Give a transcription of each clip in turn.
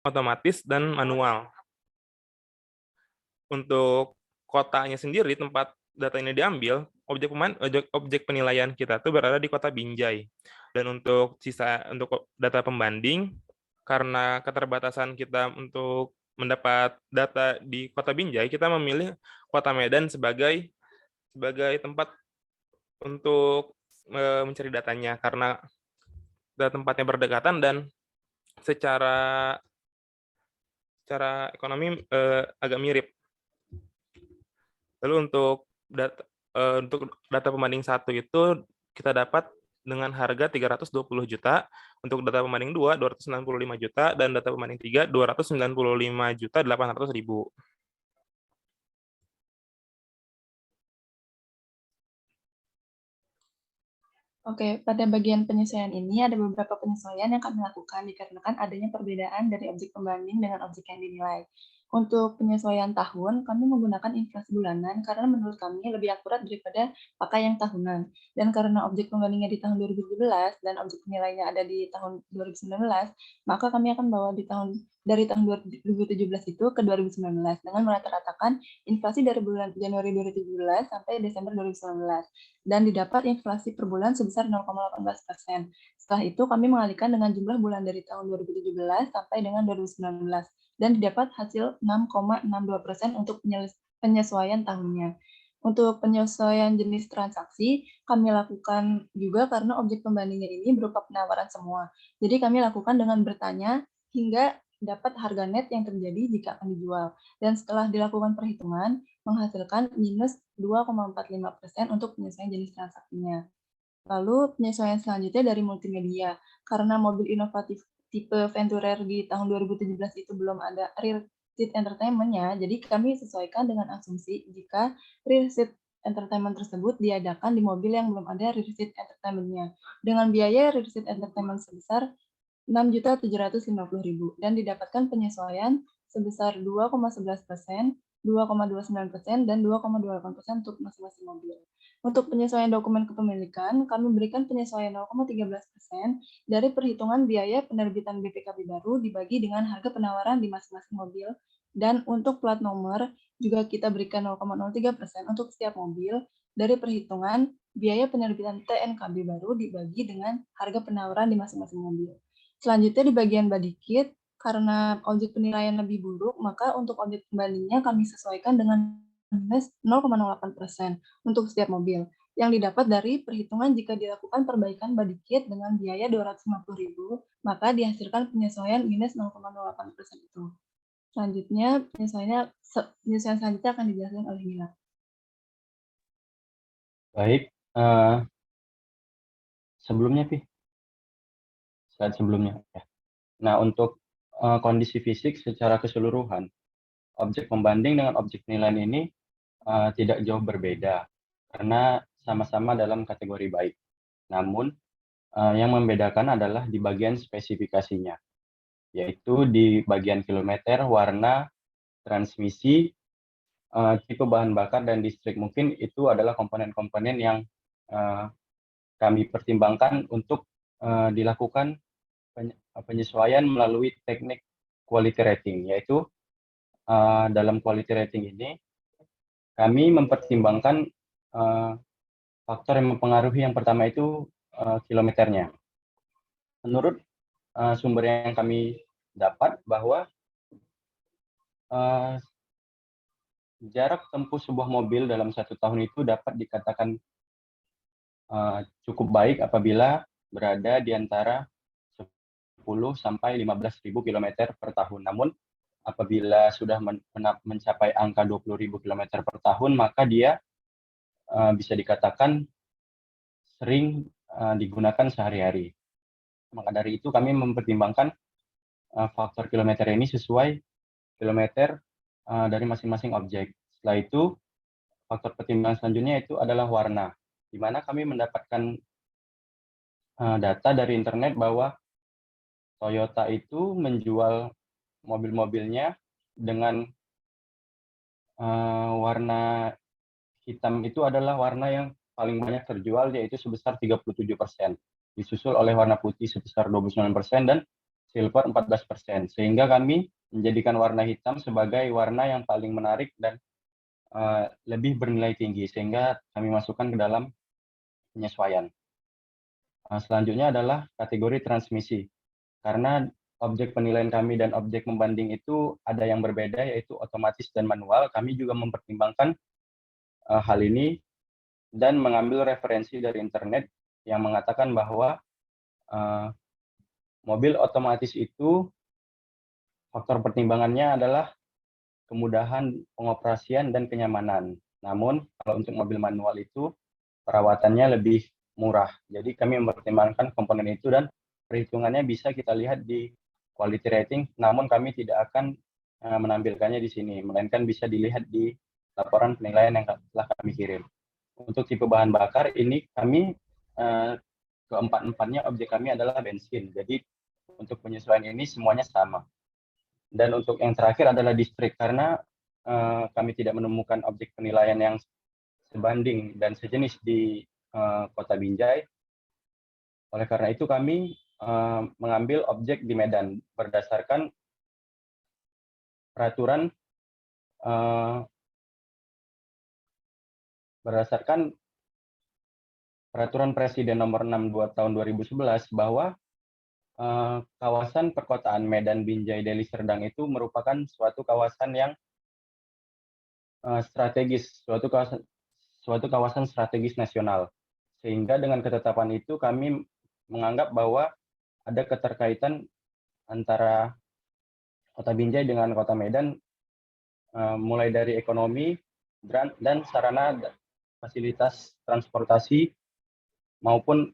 otomatis dan manual. Untuk kotanya sendiri, tempat data ini diambil, objek penilaian kita tuh berada di kota Binjai. Dan untuk data pembanding, karena keterbatasan kita untuk mendapat data di kota Binjai, kita memilih kota Medan sebagai tempat untuk mencari datanya, karena tempatnya berdekatan dan secara ekonomi agak mirip. Lalu untuk data pembanding 1 itu kita dapat dengan harga 320 juta, untuk data pembanding 2 265 juta, dan data pembanding 3 295 juta 800 ribu. Oke, pada bagian penyesuaian ini ada beberapa penyesuaian yang kami lakukan dikarenakan adanya perbedaan dari objek pembanding dengan objek yang dinilai. Untuk penyesuaian tahun, kami menggunakan inflasi bulanan karena menurut kami lebih akurat daripada pakai yang tahunan. Dan karena objek pembandingnya di tahun 2017 dan objek penilainya ada di tahun 2019, maka kami akan bawa dari tahun 2017 itu ke 2019 dengan merata-ratakan inflasi dari bulan Januari 2017 sampai Desember 2019. Dan didapat inflasi per bulan sebesar 0,18%. Setelah itu kami mengalihkan dengan jumlah bulan dari tahun 2017 sampai dengan 2019 dan didapat hasil 6,62% untuk penyesuaian tahunnya. Untuk penyesuaian jenis transaksi, kami lakukan juga karena objek pembandingnya ini berupa penawaran semua. Jadi kami lakukan dengan bertanya hingga dapat harga net yang terjadi jika akan dijual. Dan setelah dilakukan perhitungan, menghasilkan minus 2,45% untuk penyesuaian jenis transaksinya. Lalu penyesuaian selanjutnya dari multimedia. Karena mobil inovatif tipe Venturer di tahun 2017 itu belum ada rear seat entertainment-nya, jadi kami sesuaikan dengan asumsi jika rear seat entertainment tersebut diadakan di mobil yang belum ada rear seat entertainment-nya. Dengan biaya rear seat entertainment sebesar 6.750.000 dan didapatkan penyesuaian sebesar 2,11%, 2,29%, dan 2,28% untuk masing-masing mobil. Untuk penyesuaian dokumen kepemilikan, kami berikan penyesuaian 0,13% dari perhitungan biaya penerbitan BPKB baru dibagi dengan harga penawaran di masing-masing mobil. Dan untuk plat nomor, juga kita berikan 0,03% untuk setiap mobil dari perhitungan biaya penerbitan TNKB baru dibagi dengan harga penawaran di masing-masing mobil. Selanjutnya di bagian body kit, karena objek penilaian lebih buruk, maka untuk objek pembandingnya kami sesuaikan dengan minus 0,08% untuk setiap mobil, yang didapat dari perhitungan jika dilakukan perbaikan body kit dengan biaya 250.000, maka dihasilkan penyesuaian minus 0,08% itu. Selanjutnya, penyesuaian selanjutnya akan dijelaskan oleh Mila. Baik, sebelumnya, slide sebelumnya. Nah, untuk kondisi fisik secara keseluruhan, objek pembanding dengan objek penilaian ini tidak jauh berbeda, karena sama-sama dalam kategori baik. Namun, yang membedakan adalah di bagian spesifikasinya, yaitu di bagian kilometer, warna, transmisi, tipe bahan bakar, dan distrik. Mungkin itu adalah komponen-komponen yang kami pertimbangkan untuk dilakukan penyesuaian melalui teknik quality rating, yaitu dalam quality rating ini kami mempertimbangkan faktor yang mempengaruhi. Yang pertama itu kilometernya. Menurut sumber yang kami dapat bahwa jarak tempuh sebuah mobil dalam 1 tahun itu dapat dikatakan cukup baik apabila berada di antara 10 sampai 15.000 km per tahun. Namun apabila sudah mencapai angka 20.000 km per tahun, maka dia bisa dikatakan sering digunakan sehari-hari. Maka dari itu kami mempertimbangkan faktor kilometer ini sesuai kilometer dari masing-masing objek. Setelah itu, faktor pertimbangan selanjutnya itu adalah warna, di mana kami mendapatkan data dari internet bahwa Toyota itu menjual mobil-mobilnya dengan warna hitam itu adalah warna yang paling banyak terjual, yaitu sebesar 37%, disusul oleh warna putih sebesar 29%, dan silver 14%, sehingga kami menjadikan warna hitam sebagai warna yang paling menarik dan lebih bernilai tinggi, sehingga kami masukkan ke dalam penyesuaian. Selanjutnya adalah kategori transmisi. Karena objek penilaian kami dan objek pembanding itu ada yang berbeda, yaitu otomatis dan manual, kami juga mempertimbangkan hal ini dan mengambil referensi dari internet yang mengatakan bahwa mobil otomatis itu faktor pertimbangannya adalah kemudahan pengoperasian dan kenyamanan. Namun kalau untuk mobil manual itu perawatannya lebih murah. Jadi kami mempertimbangkan komponen itu dan perhitungannya bisa kita lihat di quality rating, namun kami tidak akan menampilkannya di sini, melainkan bisa dilihat di laporan penilaian yang telah kami kirim. Untuk tipe bahan bakar ini kami keempat-empatnya objek kami adalah bensin. Jadi untuk penyesuaian ini semuanya sama. Dan untuk yang terakhir adalah distrik, karena kami tidak menemukan objek penilaian yang sebanding dan sejenis di Kota Binjai. Oleh karena itu kami mengambil objek di Medan berdasarkan peraturan Presiden nomor 62 tahun 2011 bahwa kawasan perkotaan Medan Binjai Deli Serdang itu merupakan suatu kawasan yang strategis, suatu kawasan strategis nasional. Sehingga dengan ketetapan itu kami menganggap bahwa ada keterkaitan antara Kota Binjai dengan Kota Medan, mulai dari ekonomi dan sarana fasilitas transportasi maupun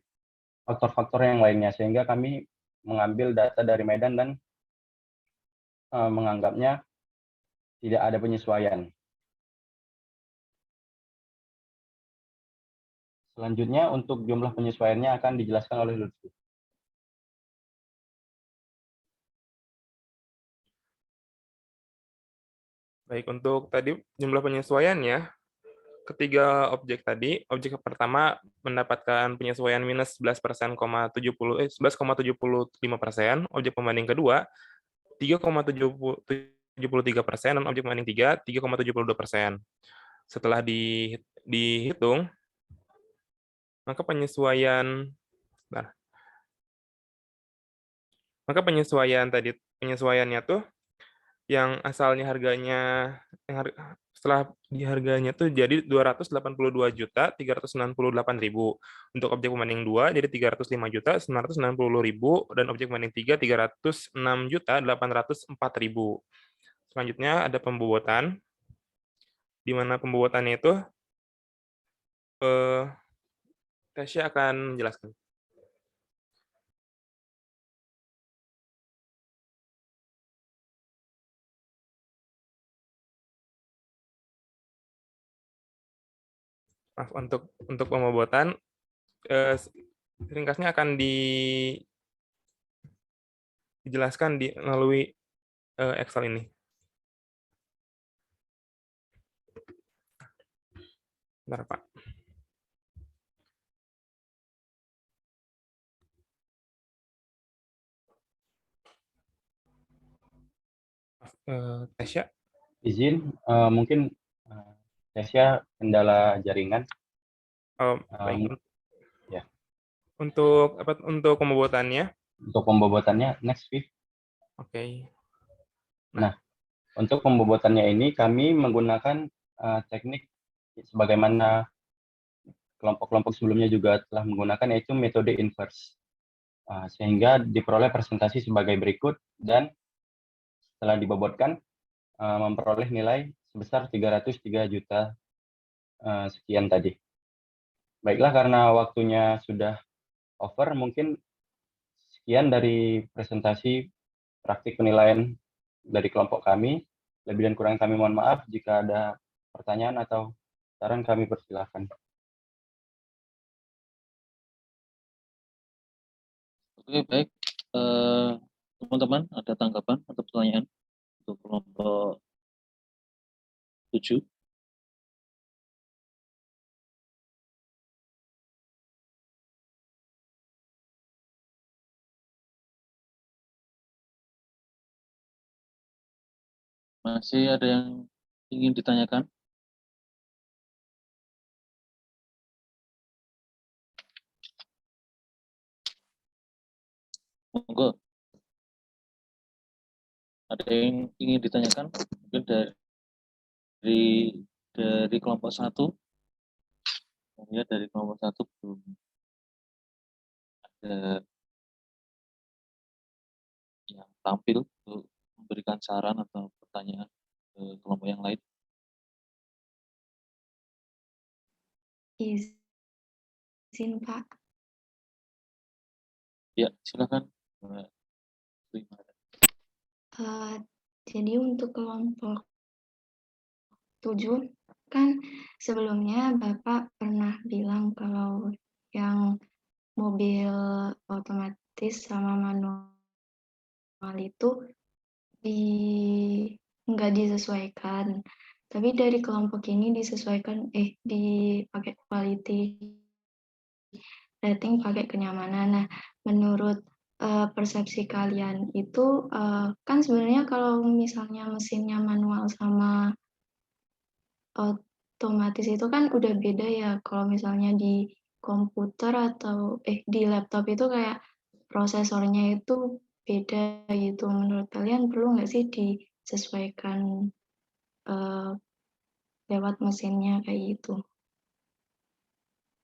faktor-faktor yang lainnya, sehingga kami mengambil data dari Medan dan menganggapnya tidak ada penyesuaian. Selanjutnya untuk jumlah penyesuaiannya akan dijelaskan oleh Lutfi. Baik, untuk tadi jumlah penyesuaiannya, ketiga objek tadi, objek pertama mendapatkan penyesuaian minus 11,75%, objek pembanding kedua 3,73%, dan objek pembanding 3 3,72%. Setelah dihitung, maka penyesuaiannya tuh yang asalnya harganya setelah harganya tuh jadi 282.398.000. Untuk objek pembanding 2 jadi 305.990.000, dan objek pembanding 3 306.804.000. Selanjutnya ada pembobotan, di mana pembobotannya itu Tasya akan menjelaskan. Maaf, untuk pembobotan ringkasnya akan dijelaskan melalui Excel ini. Bentar, Pak. Tasya? Izin, mungkin Tasya kendala jaringan. Baik. Ya. Untuk pembobotannya? Untuk pembobotannya, next week. Oke. Nah, untuk pembobotannya ini kami menggunakan teknik sebagaimana kelompok-kelompok sebelumnya juga telah menggunakan, yaitu metode inverse. Sehingga diperoleh presentasi sebagai berikut, dan setelah dibobotkan memperoleh nilai sebesar 303 juta sekian tadi. Baiklah, karena waktunya sudah over, mungkin sekian dari presentasi praktik penilaian dari kelompok kami. Lebih dan kurang kami mohon maaf. Jika ada pertanyaan atau saran, kami persilahkan. Oke, baik. Teman-teman, ada tanggapan atau pertanyaan untuk kelompok 7? Masih ada yang ingin ditanyakan? Monggo. Ada yang ingin ditanyakan? Mungkin dari kelompok 1. Ya, dari kelompok 1 belum ada yang tampil untuk memberikan saran atau pertanyaan ke kelompok yang lain. Izin, Pak. Ya, silakan. Mbak Prima. Jadi untuk kelompok 7, kan sebelumnya Bapak pernah bilang kalau yang mobil otomatis sama manual itu nggak disesuaikan. Tapi dari kelompok ini disesuaikan, dipakai quality rating, pakai kenyamanan. Nah, menurut persepsi kalian itu kan sebenarnya kalau misalnya mesinnya manual sama otomatis itu kan udah beda ya. Kalau misalnya di komputer atau di laptop itu kayak prosesornya itu beda gitu. Menurut kalian perlu nggak sih disesuaikan lewat mesinnya kayak gitu?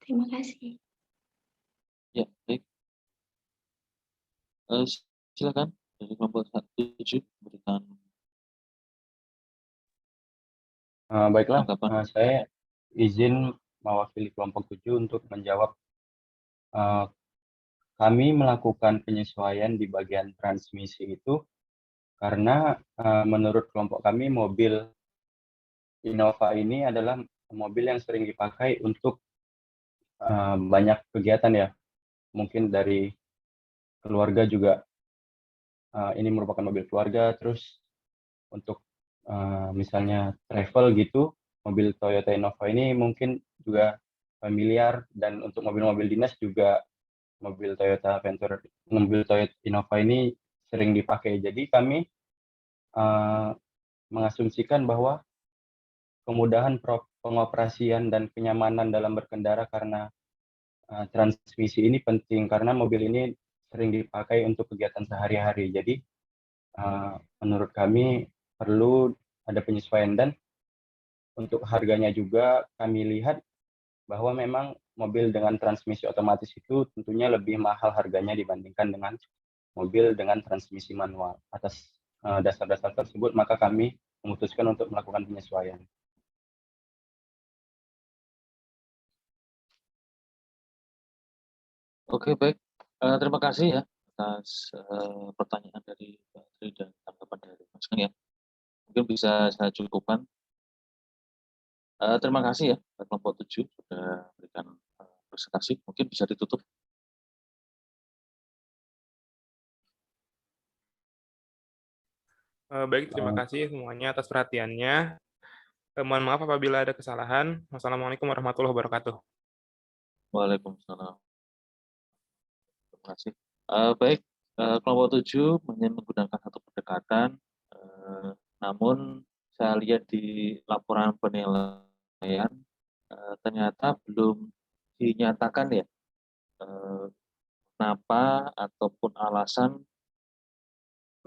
Terima kasih. Ya, baik. Silakan dari kelompok 7 berikan Baiklah, tanggapan. saya izin mewakili kelompok 7 untuk menjawab. Kami melakukan penyesuaian di bagian transmisi itu karena menurut kelompok kami mobil Innova ini adalah mobil yang sering dipakai untuk banyak kegiatan ya. Mungkin dari keluarga juga ini merupakan mobil keluarga, terus untuk misalnya travel gitu, mobil Toyota Innova ini mungkin juga familiar, dan untuk mobil-mobil dinas juga mobil Toyota Innova ini sering dipakai. Jadi kami mengasumsikan bahwa kemudahan pengoperasian dan kenyamanan dalam berkendara karena transmisi ini penting, karena mobil ini sering dipakai untuk kegiatan sehari-hari. Jadi menurut kami perlu ada penyesuaian, dan untuk harganya juga kami lihat bahwa memang mobil dengan transmisi otomatis itu tentunya lebih mahal harganya dibandingkan dengan mobil dengan transmisi manual. Atas dasar-dasar tersebut, maka kami memutuskan untuk melakukan penyesuaian. Oke, baik. Terima kasih ya atas pertanyaan dari Mbak Tri dan tanggapan dari Mas Kang ya. Mungkin bisa saya cukupkan. Terima kasih ya kelompok 7 sudah berikan presentasi. Mungkin bisa ditutup. Baik, terima kasih semuanya atas perhatiannya. Mohon maaf apabila ada kesalahan. Wassalamualaikum warahmatullahi wabarakatuh. Waalaikumsalam. Terima kasih. Baik, kelompok 7 menggunakan satu pendekatan, namun saya lihat di laporan penilaian ternyata belum dinyatakan ya kenapa ataupun alasan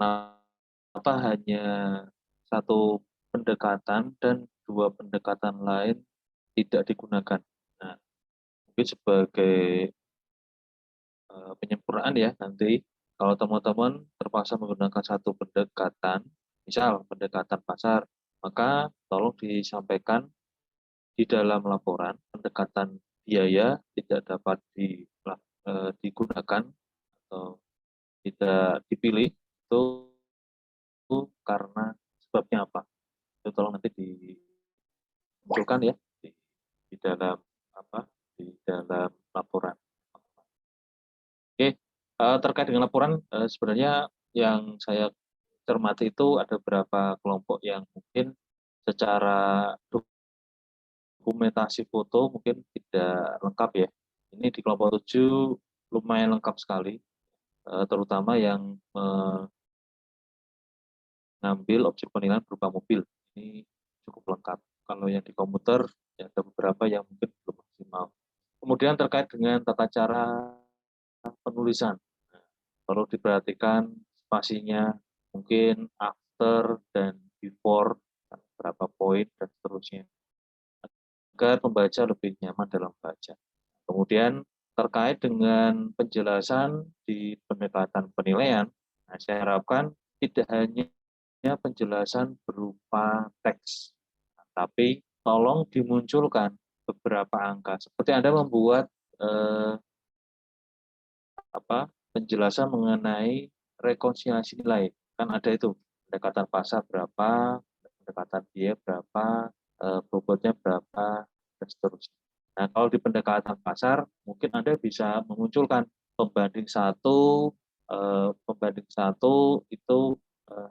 kenapa hanya satu pendekatan dan 2 pendekatan lain tidak digunakan. Nah, mungkin sebagai penyempurnaan ya, nanti kalau teman-teman terpaksa menggunakan satu pendekatan, misal pendekatan pasar, maka tolong disampaikan di dalam laporan pendekatan biaya tidak dapat digunakan atau tidak dipilih itu karena sebabnya apa. Itu tolong nanti dimunculkan ya di dalam laporan. Oke, terkait dengan laporan sebenarnya yang saya cermati itu ada beberapa kelompok yang mungkin secara dokumentasi foto mungkin tidak lengkap ya. Ini di kelompok 7 lumayan lengkap sekali, terutama yang ngambil objek penilaian berupa mobil. Ini cukup lengkap. Kalau yang di komputer, ya ada beberapa yang mungkin belum maksimal. Kemudian terkait dengan tata cara penulisan. Nah, perlu diperhatikan spasinya, mungkin after dan before, berapa poin, dan seterusnya. Agar pembaca lebih nyaman dalam baca. Kemudian terkait dengan penjelasan di pendekatan penilaian, nah, saya harapkan tidak hanya penjelasan berupa teks, tapi tolong dimunculkan beberapa angka. Seperti Anda membuat penjelasan mengenai rekonsiliasi nilai, kan ada itu pendekatan pasar berapa, pendekatan biaya berapa, bobotnya berapa, dan seterusnya. Nah, kalau di pendekatan pasar, mungkin Anda bisa memunculkan pembanding satu itu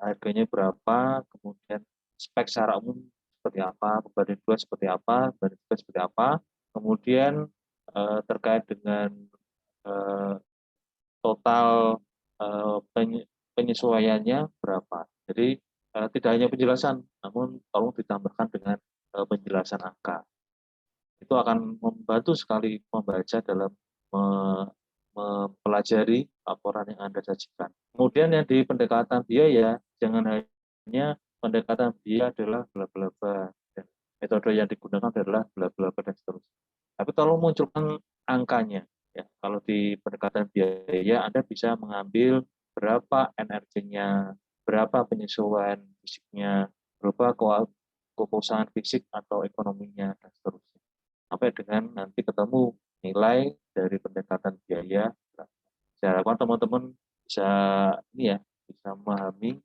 harganya berapa, kemudian spek secara umum seperti apa, pembanding dua seperti apa, pembanding tiga seperti apa, kemudian terkait dengan total penyesuaiannya berapa. Jadi tidak hanya penjelasan, namun tolong ditambahkan dengan penjelasan angka. Itu akan membantu sekali membaca dalam mempelajari laporan yang Anda sajikan. Kemudian yang di pendekatan biaya, jangan hanya pendekatan biaya adalah bla bla bla, dan metode yang digunakan adalah bla bla bla dan seterusnya. Tapi tolong munculkan angkanya. Ya, kalau di pendekatan biaya, Anda bisa mengambil berapa energinya, berapa penyesuaian fisiknya, berapa kekuasaan fisik atau ekonominya, dan seterusnya. Sampai dengan nanti ketemu nilai dari pendekatan biaya. Saya harapkan teman-teman bisa bisa memahami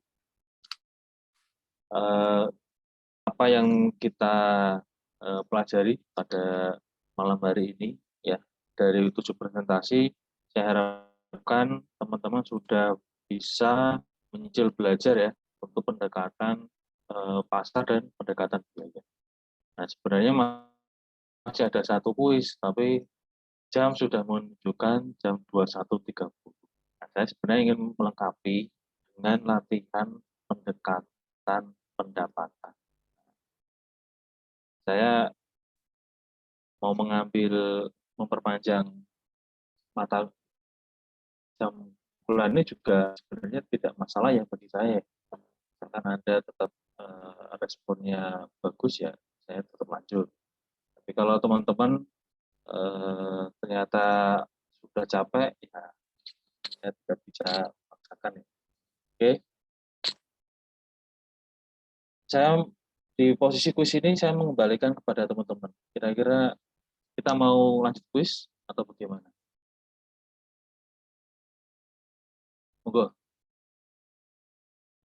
apa yang kita pelajari pada malam hari ini, ya. Dari 7 presentasi, saya harapkan teman-teman sudah bisa menyicil belajar ya untuk pendekatan pasar dan pendekatan biaya. Nah, sebenarnya masih ada satu kuis, tapi jam sudah menunjukkan jam 21.30. Nah, saya sebenarnya ingin melengkapi dengan latihan pendekatan pendapatan. Saya mau memperpanjang mata jam bulan ini juga sebenarnya tidak masalah ya bagi saya. Misalkan Anda tetap responnya bagus, ya saya tetap lanjut. Tapi kalau teman-teman ternyata sudah capek, ya saya tidak bisa paksakan ya. Oke. Saya di posisi kuis ini saya mengembalikan kepada teman-teman. Kira-kira kita mau lanjut kuis atau bagaimana? Monggo.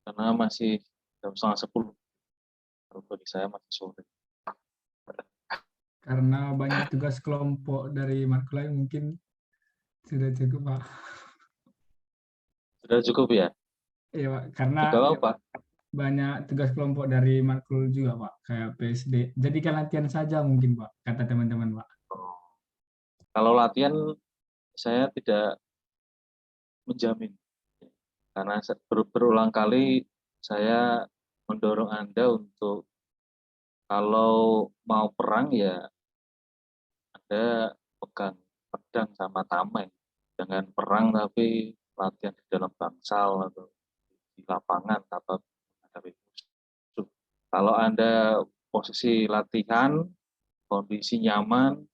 Karena masih jam 9:30. Kalau bagi saya masih sore. Karena banyak tugas kelompok dari Markulai mungkin sudah cukup, Pak. Sudah cukup ya? Iya, Pak. Karena Tidak apa-apa. banyak tugas kelompok dari Markul juga, Pak. Kayak PSD. Jadikan latihan saja mungkin, Pak. Kata teman-teman, Pak. Kalau latihan, saya tidak menjamin. Karena berulang kali saya mendorong Anda untuk kalau mau perang ya Anda pegang pedang sama tameng. Jangan perang tapi latihan di dalam bangsal atau di lapangan tanpa menghadapi musuh. Kalau Anda posisi latihan, kondisi nyaman,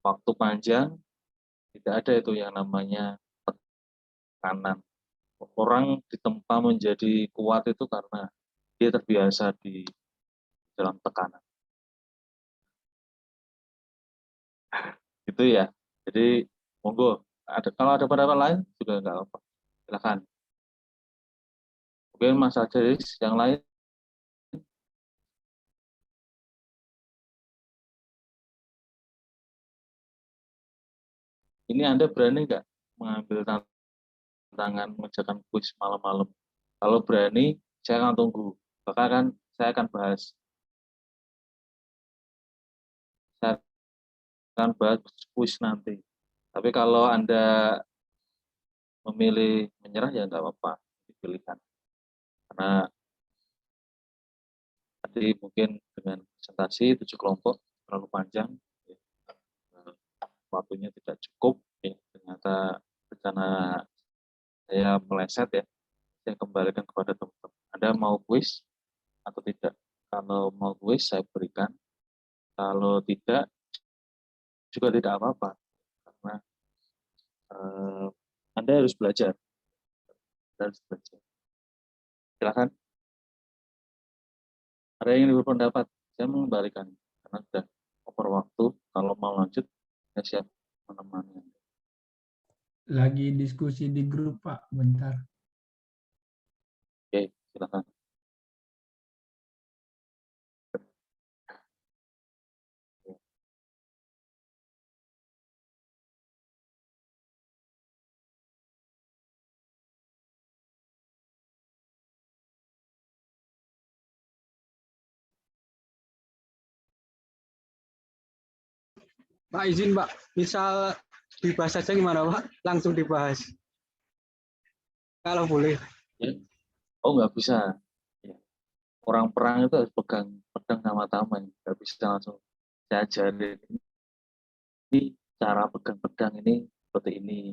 waktu panjang, tidak ada itu yang namanya tekanan. Orang ditempa menjadi kuat itu karena dia terbiasa di dalam tekanan. Gitu ya. Jadi monggo. Kalau ada pendapat lain juga nggak apa-apa. Silakan. Mungkin Mas Adris yang lain. Ini Anda berani nggak mengambil tantangan mengerjakan kuis malam-malam? Kalau berani, saya akan tunggu. Bahkan saya akan bahas. Saya akan bahas kuis nanti. Tapi kalau Anda memilih menyerah ya nggak apa-apa, dipilihkan. Karena Tadi mungkin dengan presentasi 7 kelompok terlalu panjang, ya. Waktunya tidak cukup, ya. Ternyata rencana saya meleset ya. Saya kembalikan kepada teman-teman. Anda mau kuis atau tidak? Kalau mau kuis saya berikan. Kalau tidak juga tidak apa-apa, karena Anda harus belajar. Silakan. Ada yang ingin berpendapat? Saya mengembalikan karena sudah over waktu. Kalau mau lanjut, saya siap menemani Anda. Lagi diskusi di grup, Pak. Bentar. Oke, silakan. Pak izin Pak, misal dibahas saja gimana Pak? Langsung dibahas. Kalau boleh. Ya. Oh, nggak bisa. Ya. Orang perang itu harus pegang pedang sama tameng. Nggak bisa langsung saya ajarin. Ini cara pegang pedang ini seperti ini.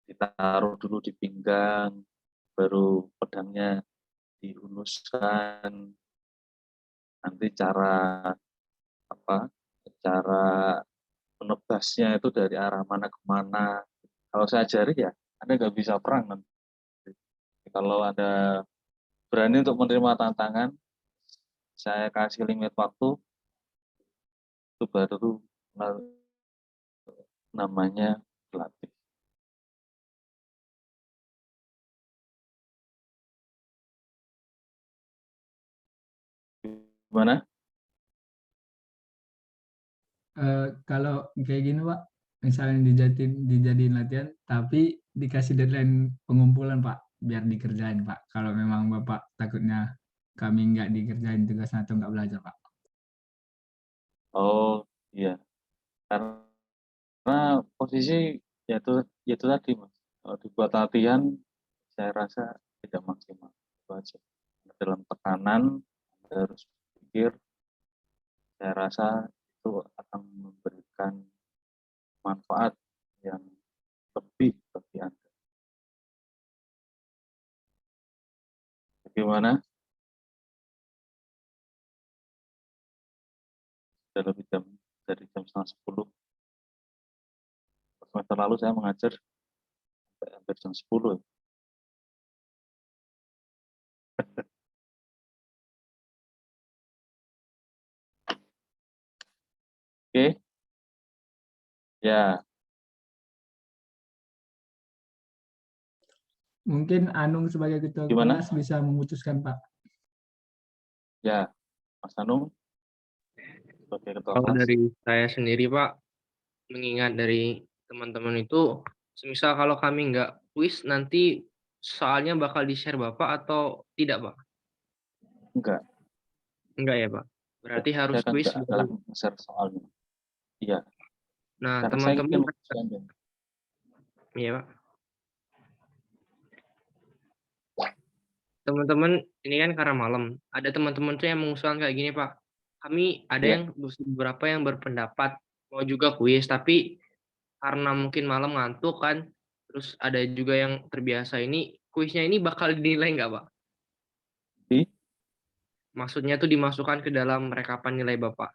Ditaruh dulu di pinggang, baru pedangnya dihunuskan. Nanti cara menebasnya itu dari arah mana ke mana. Kalau saya ajari ya, Anda nggak bisa perang nanti. Kalau Anda berani untuk menerima tantangan, saya kasih limit waktu, itu baru namanya pelatih. Gimana? Kalau kayak gini Pak, misalnya dijadiin latihan, tapi dikasih deadline pengumpulan Pak, biar dikerjain Pak. Kalau memang Bapak takutnya kami nggak dikerjain tugasnya atau nggak belajar Pak. Oh iya, karena posisi ya itu tadi Mas. Kalau dibuat latihan, saya rasa tidak maksimal. Itu aja. Dalam tekanan, Anda harus berpikir, saya rasa itu akan memberikan manfaat yang lebih bagi Anda. Bagaimana? Sudah lebih dari jam 9:30. Semester lalu saya mengajar sampai hampir jam 10. Oke? Ya, Mungkin Anung sebagai ketua gimana? kelas bisa memutuskan Pak. Ya, Mas Anung sebagai ketua Kalau kelas. dari saya sendiri Pak, mengingat dari teman-teman itu, semisal kalau kami nggak kuis nanti soalnya bakal di-share Bapak atau tidak Pak? Enggak, Enggak ya Pak? Berarti harus saya kan kuis enggak baru. nge-share soalnya. Iya, Nah karena saya ingin teman-teman, menguji Anda. iya Pak. Teman-teman ini kan karena malam, ada teman-teman tuh yang mengusulkan kayak gini Pak, kami ada Ya, yang beberapa yang berpendapat mau juga kuis, tapi karena mungkin malam ngantuk kan, terus ada juga yang terbiasa ini, kuisnya ini bakal dinilai nggak Pak? di Maksudnya tuh dimasukkan ke dalam rekapan nilai Bapak?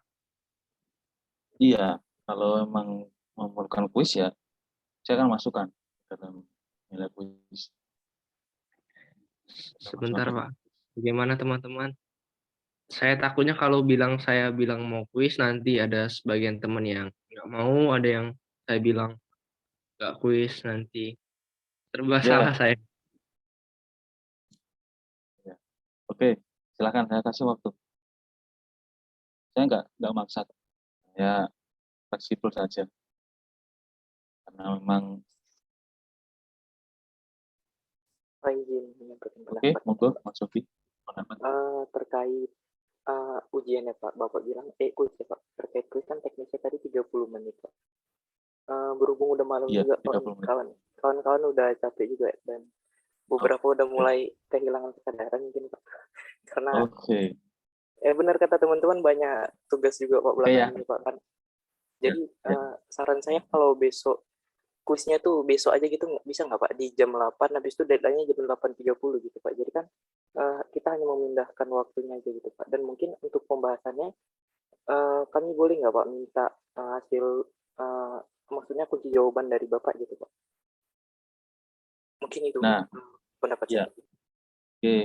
iya, kalau memang memerlukan kuis ya, saya akan masukkan dalam nilai kuis. Sebentar Pak, bagaimana teman-teman? Saya takutnya kalau saya bilang mau kuis, nanti ada sebagian teman yang nggak mau, ada yang saya bilang nggak kuis, nanti serba salah Ya, saya. ya. Oke, silakan saya kasih waktu. Saya nggak maksa, ya fleksibel saja. Karena memang Saya izin menyampaikan oke, pendapat. monggo Mas Sofi. Pendapat. Terkait ujian ya Pak, Bapak bilang kuis ya Pak. Terkait kuis kan teknisnya tadi 30 menit Pak. Berhubung udah malam Iya, juga 30 menit. kawan-kawan udah capek juga dan beberapa udah mulai kehilangan kesadaran mungkin Pak. Karena Oke. benar kata teman-teman, banyak tugas juga Pak Oke ya. belakangan ini Pak kan. Jadi Ya. saran saya kalau besok kuisnya tuh besok aja gitu, bisa nggak Pak, di jam 8, habis itu deadline-nya jam 8.30 gitu Pak. Jadi kan kita hanya memindahkan waktunya aja gitu Pak. Dan mungkin untuk pembahasannya kami boleh nggak Pak minta hasil, maksudnya kunci jawaban dari Bapak gitu Pak. Mungkin itu Nah, pendapat ya, saya. oke.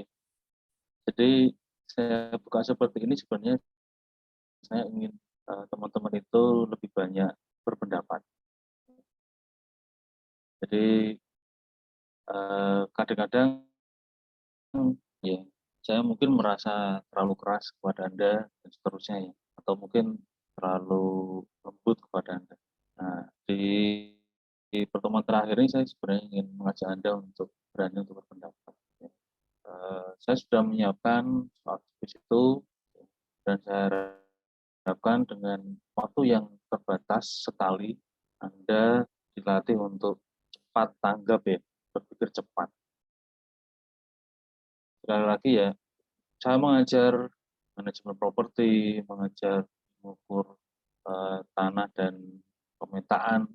Jadi saya buka seperti ini sebenarnya saya ingin teman-teman itu lebih banyak berpendapat. Jadi kadang-kadang ya saya mungkin merasa terlalu keras kepada Anda dan seterusnya ya, atau mungkin terlalu lembut kepada Anda. Nah, di pertemuan terakhir ini saya sebenarnya ingin mengajak Anda untuk berani untuk berpendapat. Ya. Saya sudah menyiapkan soal kuis itu dan saya harapkan dengan waktu yang terbatas sekali Anda dilatih untuk cepat tanggap ya, berpikir cepat. Sekali lagi ya, saya mengajar manajemen properti, mengajar mengukur tanah dan pemetaan.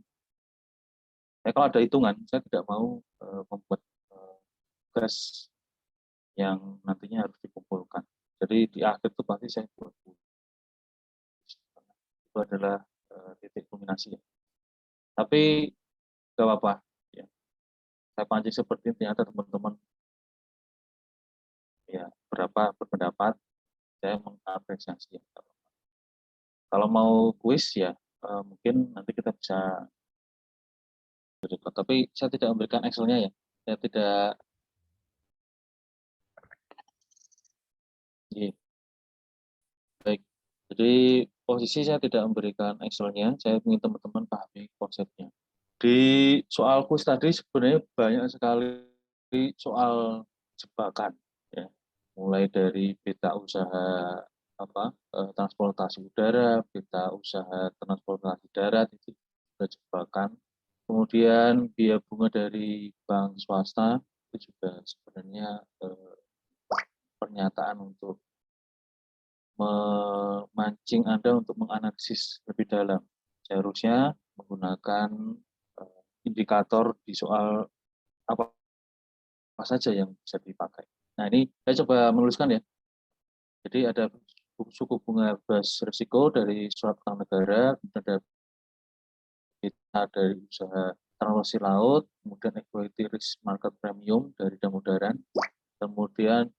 Kalau ada hitungan, saya tidak mau membuat tugas yang nantinya harus dikumpulkan. Jadi di akhir itu pasti saya buat itu adalah titik kulminasi. Tapi gak apa-apa. Ya. Saya pancing seperti ini, ternyata teman-teman ya berapa berpendapat, saya mengapresiasi. Kalau mau kuis ya mungkin nanti kita bisa berikut. Tapi saya tidak memberikan Excel-nya ya. Saya tidak. Baik. Jadi posisi saya tidak memberikan Excel-nya. Saya ingin teman-teman pahami konsepnya. Di soal kuis tadi sebenarnya banyak sekali soal jebakan, ya. Mulai dari beta usaha transportasi udara, beta usaha transportasi darat itu juga jebakan. Kemudian biaya bunga dari bank swasta itu juga sebenarnya pernyataan untuk memancing Anda untuk menganalisis lebih dalam. Seharusnya menggunakan indikator di soal apa saja yang bisa dipakai. Nah ini saya coba menuliskan ya. Jadi ada suku bunga bas risiko dari surat utang negara, ada beta dari usaha transportasi laut, kemudian equity risk market premium dari damodaran, kemudian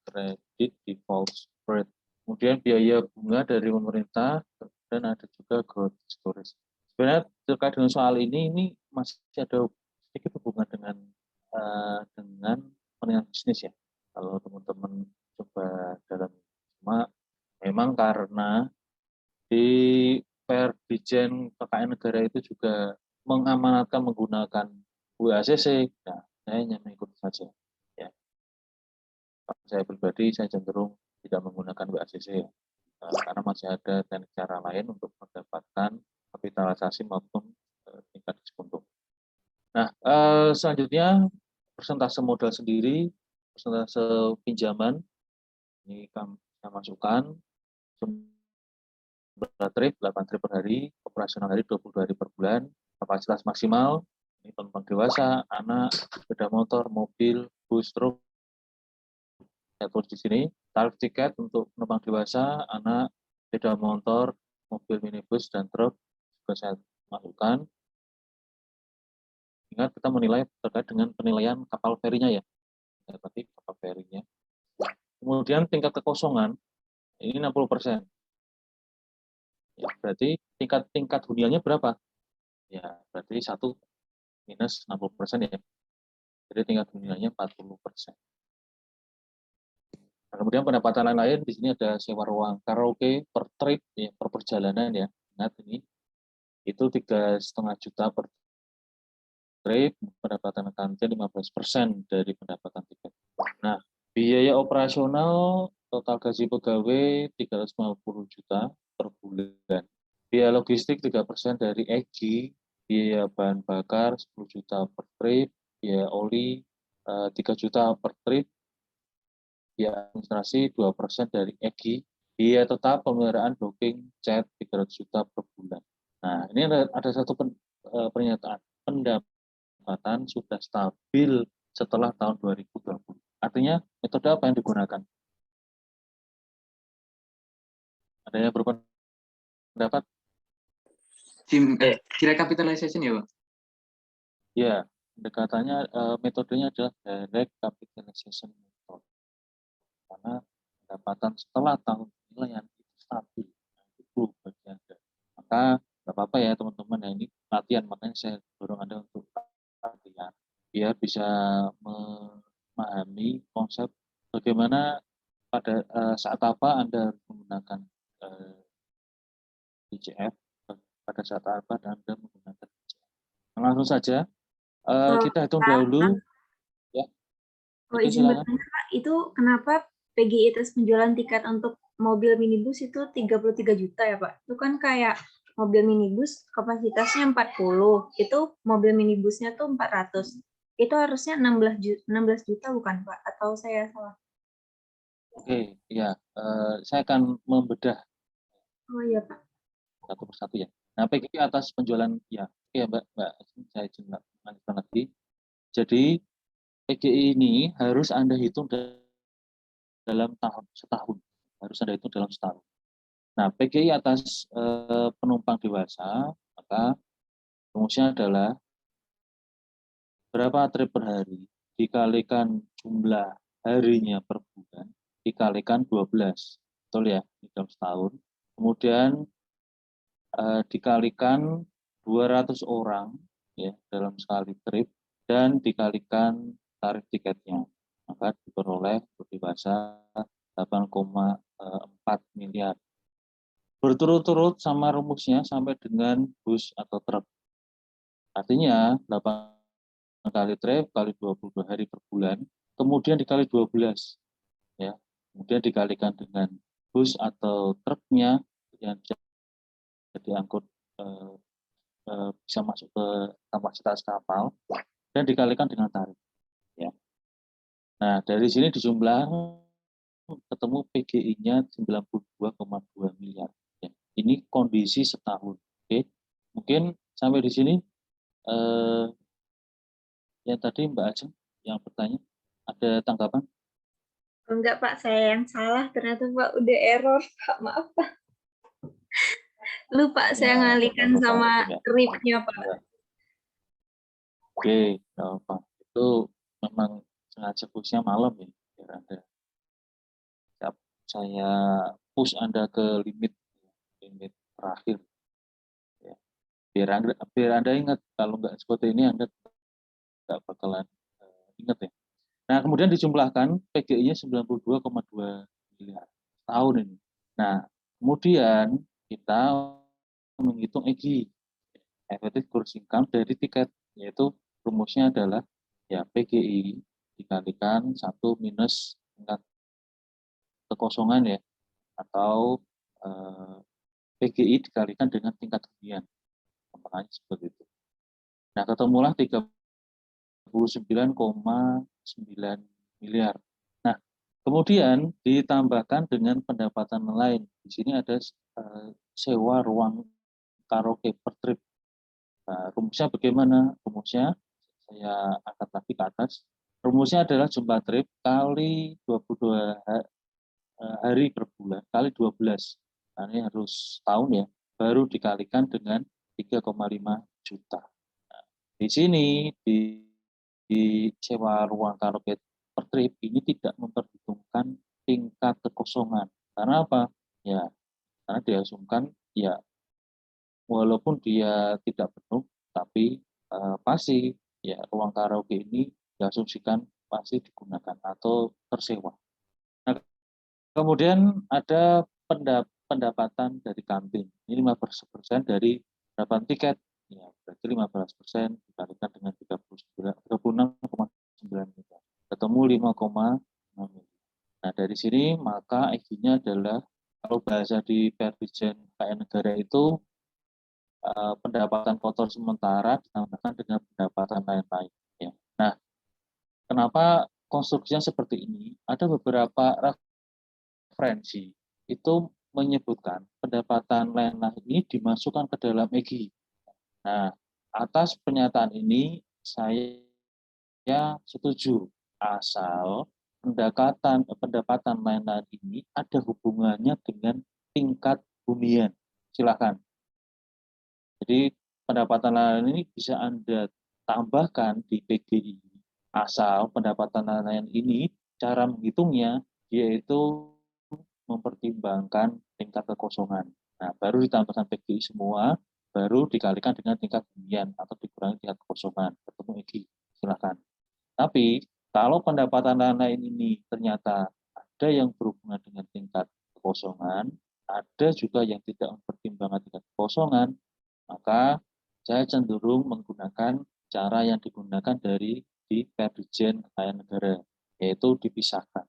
kredit default spread, kemudian biaya bunga dari pemerintah, dan ada juga growth storage. Sebenarnya terkait dengan soal ini masih ada sedikit hubungan dengan penilaian bisnis ya. Kalau teman-teman coba dalam, cuma memang karena di Perdijen KKN negara itu juga mengamanatkan menggunakan WACC, nah saya hanya mengikuti saja. Ya. Saya pribadi saya cenderung tidak menggunakan WACC ya, karena masih ada teknik cara lain untuk mendapatkan kapitalisasi maupun tingkat diskonto. Nah, selanjutnya persentase modal sendiri, persentase pinjaman ini kita masukkan jumlah trip 8 trip per hari, operasional hari 22 hari per bulan, kapasitas maksimal ini penumpang dewasa, anak, sepeda motor, mobil, bus, truk. Saya tulis di sini tarif tiket untuk penumpang dewasa, anak, sepeda motor, mobil minibus dan truk juga saya masukkan. Ingat kita menilai terkait dengan penilaian kapal ferinya ya. Tadi kapal ferinya. Kemudian tingkat kekosongan ini 60%. Ya, berarti tingkat huniannya berapa? Ya, berarti 1 minus 60% ya. Jadi tingkat huniannya 40%. Nah, kemudian pendapatan lain di sini ada sewa ruang karaoke per trip ya, per perjalanan ya. Ingat ini itu 3,5 juta per trip, pendapatan kantin 15% dari pendapatan tiket. Nah, biaya operasional total gaji pegawai 350 juta per bulan. Biaya logistik 3% dari EG, biaya bahan bakar 10 juta per trip, biaya oli 3 juta per trip, biaya administrasi 2% dari EGI, biaya tetap pemeliharaan booking chat 300 juta per bulan. Nah, ini ada satu pernyataan, pendapatan sudah stabil setelah tahun 2020. Artinya metode apa yang digunakan? Ada yang berpendapat? Recapitalization ya, Pak? Ya, pendekatannya metodenya adalah direct capitalization method. Karena pendapatan setelah tahun penilaian itu stabil. Itu bagi Anda. Maka nggak apa-apa ya teman-teman, ya, ini latihan, makanya saya dorong Anda untuk latihan biar bisa memahami konsep bagaimana pada saat apa Anda menggunakan DCF, pada saat apa Anda menggunakan DCF. Langsung saja kita hitung dahulu. Ya. Oh, izin bertanya, Pak, itu kenapa PGI atas penjualan tiket untuk mobil minibus itu 33 juta ya, Pak? Itu kan kayak mobil minibus kapasitasnya 40, itu mobil minibusnya tuh 400. Itu harusnya 16 juta bukan, Pak? Atau saya salah? Oke, ya, saya akan membedah Oh iya, Pak. satu persatu ya. Nah, PGI atas penjualan, ya, oke Mbak, saya izin lanjutkan lagi. Jadi PGI ini harus Anda hitung dalam setahun, harus Anda hitung dalam setahun. Nah, PGI atas penumpang dewasa, maka rumusnya adalah berapa trip per hari dikalikan jumlah harinya per bulan dikalikan 12. Betul ya, di dalam setahun. Kemudian dikalikan 200 orang ya dalam sekali trip dan dikalikan tarif tiketnya. Maka diperoleh berdewasa 8,4 miliar. Berturut-turut sama rumusnya sampai dengan bus atau truk. Artinya 8 kali trip kali 22 hari per bulan, kemudian dikali 12. Ya. Kemudian dikalikan dengan bus atau truknya yang diangkut bisa masuk ke kapasitas kapal dan dikalikan dengan tarif. Ya. Nah, dari sini dijumlah ketemu PGI-nya 92,2 miliar. Ya. Ini kondisi setahun. Oke. Mungkin sampai di sini yang tadi Mbak Ajeng yang bertanya, ada tanggapan? Enggak, Pak, saya yang salah. Ternyata Pak udah error, Pak. Maaf, Pak. Lupa saya ngalihkan sama RIP-nya, Pak. Oke, apa itu memang sengaja pushnya malam ya, biar Anda saya push Anda ke limit terakhir ya. Biar anda ingat, kalau nggak seperti ini Anda nggak bakalan ingat ya. Nah, kemudian dijumlahkan PGI-nya 92,2 miliar tahun ini. Nah, kemudian kita menghitung EGI, effective gross income dari tiket, yaitu rumusnya adalah ya PGI dikalikan 1 minus tingkat kekosongan ya, atau PGI dikalikan dengan tingkat hunian, makanya seperti itu. Nah, ketemulah 39,9 miliar. Nah, kemudian ditambahkan dengan pendapatan lain. Di sini ada sewa ruang karaoke per trip. Nah, rumusnya bagaimana? Rumusnya saya angkat lagi ke atas. Rumusnya adalah jumlah trip kali 22 hari per bulan kali 12. Nah, ini harus tahun ya, baru dikalikan dengan 3,5 juta. Nah, di sini di sewa ruang karaoke per trip ini tidak memperhitungkan tingkat kekosongan. Karena apa? Ya, karena diasumkan ya walaupun dia tidak penuh, tapi pasti ya ruang karaoke ini diasumsikan pasti digunakan atau tersewa. Nah, kemudian ada pendapatan dari kantin. Ini 15% dari pendapatan tiket. Ya, berarti 15% dibandingkan dengan 36,9 miliar. Ketemu 5,6 miliar. Nah, dari sini maka EGI-nya adalah, kalau bahasa di Perdijen KN Negara itu, pendapatan kotor sementara ditambahkan dengan pendapatan lain-lain. Ya. Nah, kenapa konstruksinya seperti ini, ada beberapa referensi itu menyebutkan pendapatan lain-lain ini dimasukkan ke dalam EGI. Nah, atas pernyataan ini saya setuju, asal pendapatan lain-lain ini ada hubungannya dengan tingkat hunian. Silakan. Jadi pendapatan lain ini bisa Anda tambahkan di PGI, asal pendapatan lain ini cara menghitungnya yaitu mempertimbangkan tingkat kekosongan. Nah, baru ditambahkan PGI semua, baru dikalikan dengan tingkat hunian atau dikurangi tingkat kekosongan, ketemu EGI. Silakan. Tapi kalau pendapatan lain ini ternyata ada yang berhubungan dengan tingkat kekosongan, ada juga yang tidak mempertimbangkan tingkat kekosongan, maka saya cenderung menggunakan cara yang digunakan di Perdijen Kekayaan Negara, yaitu dipisahkan.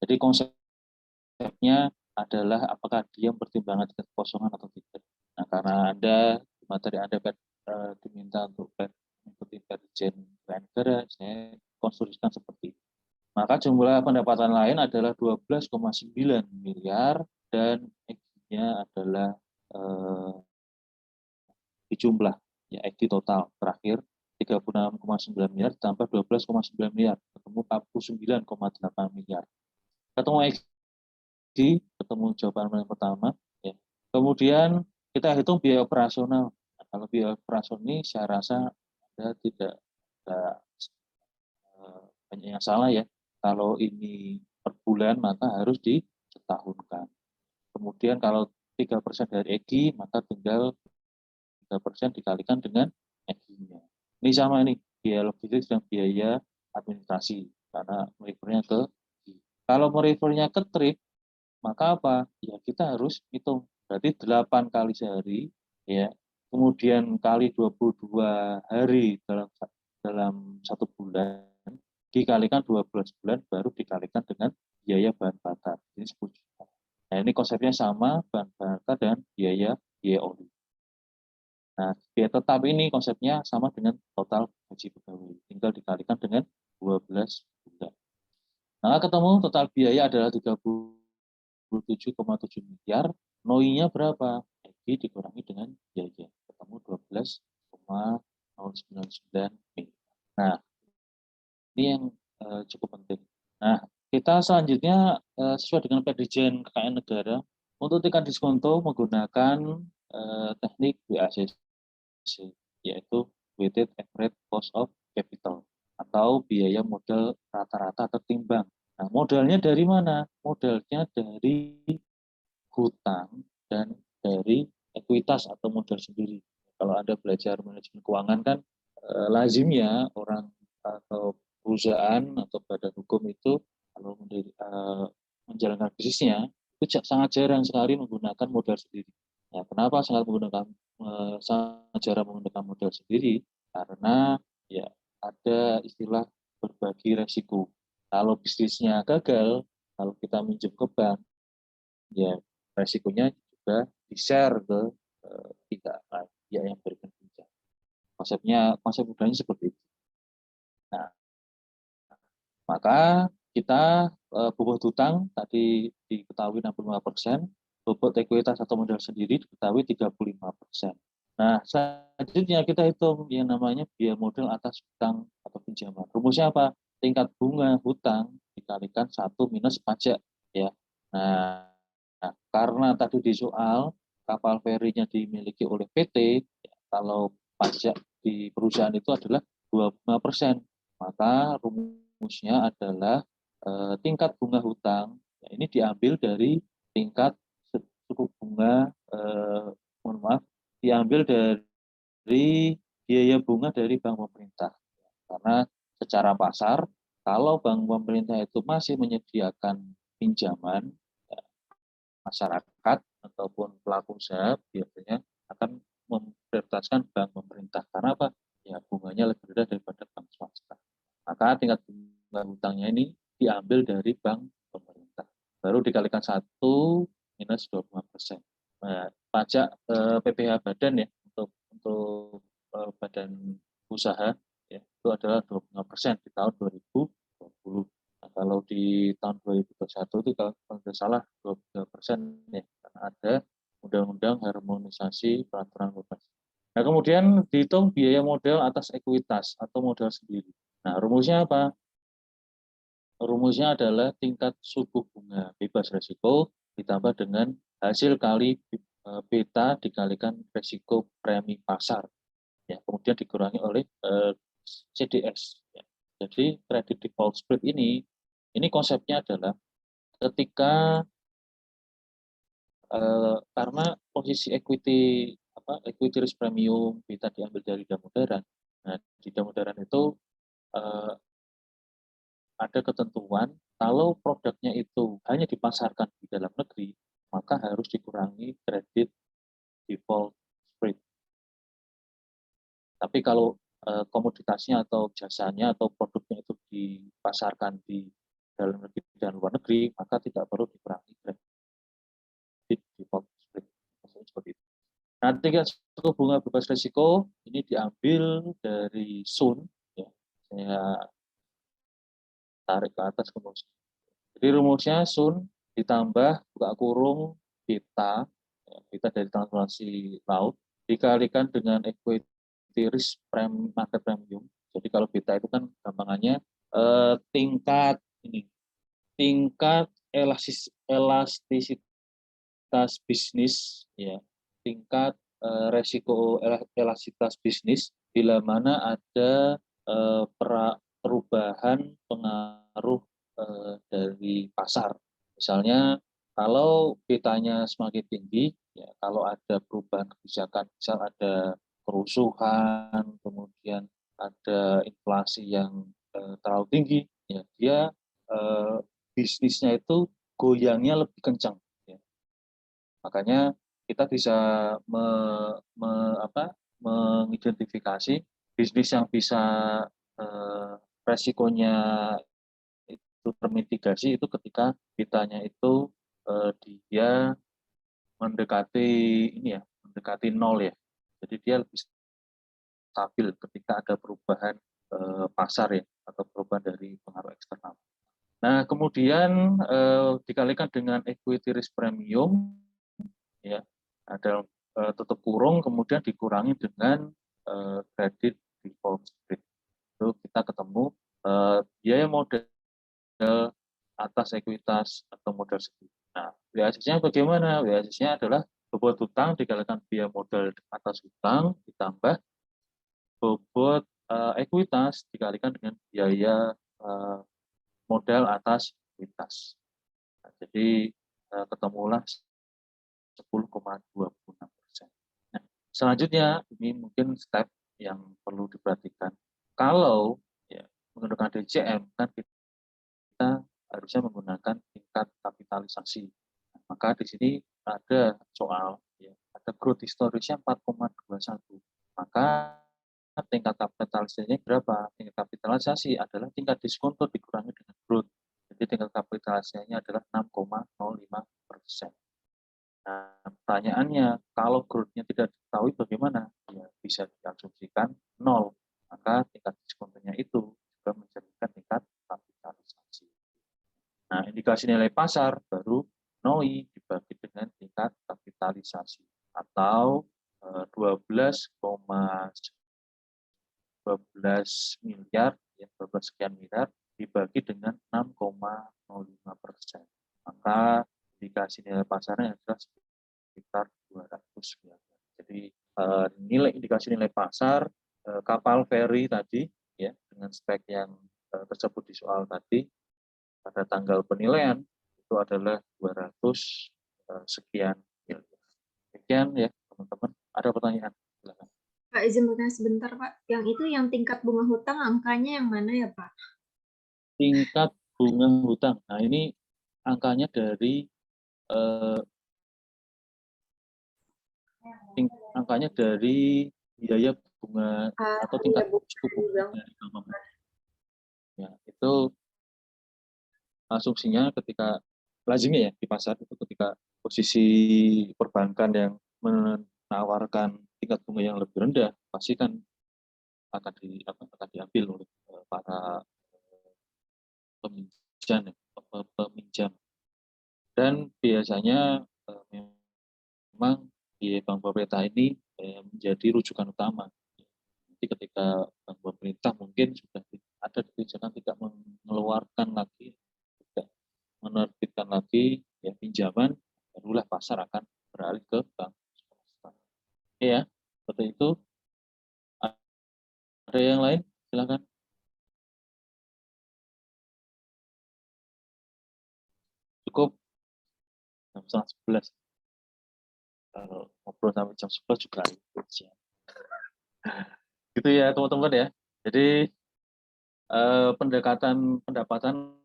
Jadi konsepnya adalah apakah dia mempertimbangkan tingkat kekosongan atau tidak. Nah, karena materi Anda diminta untuk mengikuti Perdijen Kekayaan Negara, saya konstruksikan seperti itu. Maka jumlah pendapatan lain adalah 12,9 miliar dan EGI-nya adalah di jumlah ya EGI total terakhir 36,9 miliar tambah 12,9 miliar ketemu 49,8 miliar. Ketemu EGI, ketemu jawaban yang pertama ya. Kemudian kita hitung biaya operasional. Nah, kalau biaya operasional ini saya rasa ada tidak banyak yang salah ya. Kalau ini per bulan maka harus disetahunkan. Kemudian kalau 3% dari EGI maka tinggal 3% dikalikan dengan EGI-nya. Ini sama ini, biaya logistik dan biaya administrasi, karena merefernya ke EGI. Kalau merefernya ke trip, maka apa? Ya kita harus hitung, berarti 8 kali sehari, ya, kemudian kali 22 hari dalam 1 bulan, dikalikan 12 bulan, baru dikalikan dengan biaya bahan bakar. Ini 10 juta. Nah, ini konsepnya sama, bahan bakar dan biaya oli. Nah, biaya tetap ini konsepnya sama dengan total gaji pegawai, tinggal dikalikan dengan 12 bulan. Nah, ketemu total biaya adalah 37,7 miliar, NOI-nya berapa? EGI dikurangi dengan biaya, ketemu 12,099 miliar. Nah, ini yang cukup penting. Nah, kita selanjutnya sesuai dengan Perdijen Kekayaan Negara, untuk tingkat diskonto menggunakan teknik WACC, yaitu weighted average cost of capital atau biaya modal rata-rata tertimbang. Nah, modalnya dari mana? Modalnya dari hutang dan dari ekuitas atau modal sendiri. Kalau Anda belajar manajemen keuangan kan lazimnya orang atau perusahaan atau badan hukum itu kalau menjalankan bisnisnya itu sangat jarang sekali menggunakan modal sendiri. Ya, kenapa sangat jarang menggunakan modal sendiri? Karena ya ada istilah berbagi resiko. Kalau bisnisnya gagal, kalau kita minjem ke bank, ya resikonya juga di-share ke pihak yang berikan pinjam. Konsep modalnya seperti itu. Nah, maka kita bobot hutang tadi diketahui 65%, bobot ekuitas atau modal sendiri diketahui 35%. Nah, selanjutnya kita hitung yang namanya biaya modal atas hutang atau pinjaman. Rumusnya apa? Tingkat bunga hutang dikalikan 1 minus pajak ya. Nah, karena tadi di soal kapal ferinya dimiliki oleh PT, ya, kalau pajak di perusahaan itu adalah 25%, maka rumusnya adalah tingkat bunga hutang ya, ini diambil dari tingkat suku bunga diambil dari biaya bunga dari bank pemerintah. Karena secara pasar, kalau bank pemerintah itu masih menyediakan pinjaman, ya, masyarakat ataupun pelaku usaha biasanya akan memprioritaskan bank pemerintah. Karena apa? Ya bunganya lebih rendah daripada bank swasta. Maka tingkat bunga hutangnya ini diambil dari bank pemerintah. Baru dikalikan 1 minus 25%. Nah, pajak PPh badan ya untuk badan usaha ya, itu adalah 25% di tahun 2021. 20. Nah, kalau di tahun 2021 itu kalau tidak salah 23% ya, karena ada undang-undang harmonisasi peraturan bebas. Nah, kemudian dihitung biaya modal atas ekuitas atau modal sendiri. Nah, rumusnya apa? Rumusnya adalah tingkat suku bunga bebas resiko ditambah dengan hasil kali beta dikalikan resiko premi pasar. Ya, kemudian dikurangi oleh CDS. Ya. Jadi credit default spread ini konsepnya adalah ketika karena posisi equity risk premium beta diambil dari damodaran. Nah, di damodaran itu ada ketentuan kalau produknya itu hanya dipasarkan di dalam negeri, maka harus dikurangi credit default spread. Tapi kalau komoditasnya atau jasanya atau produknya itu dipasarkan di dalam negeri dan luar negeri, maka tidak perlu dikurangi credit default spread. Maksudnya seperti itu. Nah, tingkat suku bunga bebas risiko ini diambil dari Sun. Ya. Saya tarik ke atas kemudian. Jadi rumusnya Sun ditambah buka kurung beta, ya, beta dari transaksi laut, dikalikan dengan equity risk market premium. Jadi kalau beta itu kan gampangannya tingkat elastisitas bisnis, ya, tingkat resiko elastisitas bisnis bila mana ada perubahan pengaruh dari pasar. Misalnya kalau betanya semakin tinggi, ya, kalau ada perubahan kebijakan, misal ada kerusuhan, kemudian ada inflasi yang terlalu tinggi, ya, dia bisnisnya itu goyangnya lebih kencang. Ya. Makanya kita bisa mengidentifikasi bisnis yang bisa resikonya itu termitigasi itu ketika betanya itu dia mendekati nol, ya. Jadi dia lebih stabil ketika ada perubahan pasar, ya, atau perubahan dari pengaruh eksternal. Nah, kemudian dikalikan dengan equity risk premium, ya, ada tutup kurung, kemudian dikurangi dengan credit default spread. Itu kita ketemu biaya modal atas ekuitas atau modal sendiri. Nah, biasanya bagaimana? Biasanya adalah bobot hutang dikalikan biaya modal atas hutang ditambah bobot ekuitas dikalikan dengan biaya modal atas ekuitas. Nah, jadi ketemulah 10,26%. Nah, selanjutnya ini mungkin step yang perlu diperhatikan. Kalau ya, menggunakan DCM kan kita harusnya menggunakan tingkat kapitalisasi. Nah, maka di sini ada soal, ya, ada growth historisnya 4,21. Maka tingkat kapitalisasinya berapa? Tingkat kapitalisasi adalah tingkat diskonto dikurangi dengan growth. Jadi tingkat kapitalisasinya adalah 6,05%. Nah, pertanyaannya, kalau growth-nya tidak diketahui bagaimana? Ya, bisa diasumsikan 0. Maka tingkat diskontonya itu juga mencerminkan tingkat kapitalisasi. Nah, indikasi nilai pasar baru NOI dibagi dengan tingkat kapitalisasi atau 12 miliar, ya, 12 sekian miliar dibagi dengan 6,05%. Maka indikasi nilai pasarnya adalah sekitar 200 miliar. Jadi indikasi nilai pasar kapal feri tadi, ya, dengan spek yang tersebut di soal tadi pada tanggal penilaian itu adalah 200 sekian miliar. Sekian, ya, teman-teman. Ada pertanyaan? Silakan. Pak, izin bertanya sebentar, Pak. Yang itu yang tingkat bunga hutang angkanya yang mana ya, Pak? Tingkat bunga hutang. Nah, ini angkanya dari biaya bunga atau tingkat suku bunga dari bank. Ya, itu asumsinya ketika lazimnya, ya, di pasar itu ketika posisi perbankan yang menawarkan tingkat bunga yang lebih rendah, pasti kan akan diambil oleh para peminjam. Dan biasanya memang di bank pemerintah ini menjadi rujukan utama. Jadi ketika bank pemerintah mungkin sudah ada kebijakan tidak mengeluarkan lagi, tidak menerbitkan lagi ya pinjaman, barulah pasar akan beralih ke bank swasta. Oke ya, seperti itu. Ada yang lain? Silakan. Cukup jam 11. Kalau ngobrol sampai jam 11 juga ya. Gitu ya teman-teman ya. Jadi pendapatan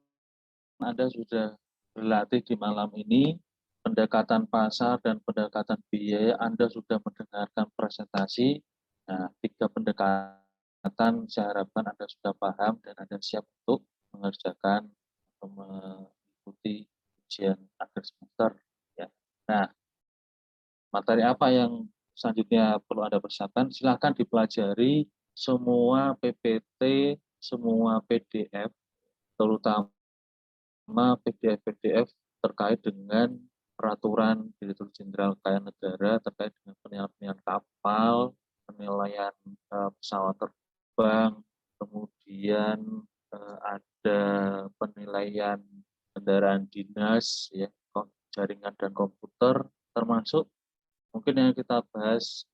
Anda sudah berlatih di malam ini. Pendekatan pasar dan pendekatan biaya Anda sudah mendengarkan presentasi. Nah, 3 pendekatan saya harapkan Anda sudah paham dan Anda siap untuk mengerjakan atau mengikuti ujian akhir semester ya. Nah, materi apa yang selanjutnya perlu Anda persiapkan? Silakan dipelajari semua PPT, semua PDF, terutama PDF terkait dengan peraturan Direktur Jenderal Kekayaan Negara terkait dengan penilaian kapal, penilaian pesawat terbang, kemudian ada penilaian kendaraan dinas, ya, jaringan dan komputer, termasuk mungkin yang kita bahas